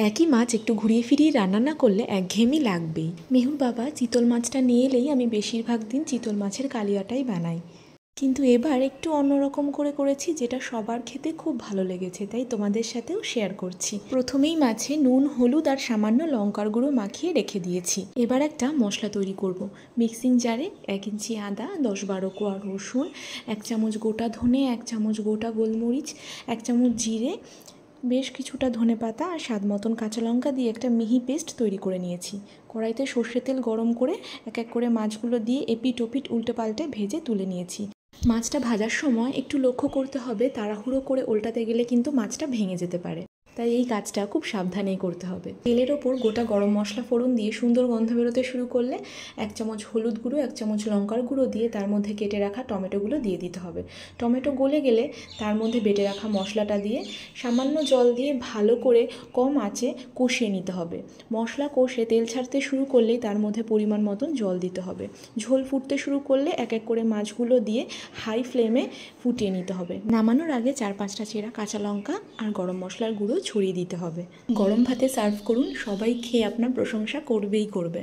একই মাছ একটু ঘুরিয়ে ফিরিয়ে রান্না না করলে একঘেয়েমি লাগবেই। মেহুর বাবা চিতল মাছটা নিয়ে এলেই আমি বেশিরভাগ দিন চিতল মাছের কালিয়াটাই বানাই, কিন্তু এবার একটু অন্যরকম করে করেছি, যেটা সবার খেতে খুব ভালো লেগেছে, তাই তোমাদের সাথেও শেয়ার করছি। প্রথমেই মাছে নুন, হলুদ আর সামান্য লঙ্কার গুঁড়ো মাখিয়ে রেখে দিয়েছি। এবার একটা মশলা তৈরি করব। মিক্সিং জারে 1 ইঞ্চি আদা, 10-12 কোয়া রসুন, 1 চামচ গোটা ধনে, 1 চামচ গোটা গোলমরিচ, 1 চামচ জিরে, বেশ কিছুটা ধনেপাতা আর স্বাদ মতন কাঁচা লঙ্কা দিয়ে একটা মিহি পেস্ট তৈরি করে নিয়েছি। কড়াইতে সর্ষের তেল গরম করে এক এক করে মাছগুলো দিয়ে এপিট ওপিট উল্টে পাল্টে ভেজে তুলে নিয়েছি। মাছটা ভাজার সময় একটু লক্ষ্য করতে হবে, তাড়াহুড়ো করে উল্টাতে গেলে কিন্তু মাছটা ভেঙে যেতে পারে, তাই এই কাজটা খুব সাবধানেই করতে হবে। তেলের ওপর গোটা গরম মশলা ফোড়ন দিয়ে সুন্দর গন্ধ বেরোতে শুরু করলে 1 চামচ হলুদ গুঁড়ো, 1 চামচ লঙ্কার গুঁড়ো দিয়ে তার মধ্যে কেটে রাখা টমেটোগুলো দিয়ে দিতে হবে। টমেটো গলে গেলে তার মধ্যে বেটে রাখা মশলাটা দিয়ে সামান্য জল দিয়ে ভালো করে কম আঁচে কষিয়ে নিতে হবে। মশলা কষে তেল ছাড়তে শুরু করলেই তার মধ্যে পরিমাণ মতন জল দিতে হবে। ঝোল ফুটতে শুরু করলে এক এক করে মাছগুলো দিয়ে হাই ফ্লেমে ফুটিয়ে নিতে হবে। নামানোর আগে 4-5টা চেরা কাঁচা লঙ্কা আর গরম মশলার গুঁড়ো ছড়িয়ে দিতে হবে। গরম ভাতে সার্ভ করুন, সবাই খেয়ে আপনার প্রশংসা করবেই করবে।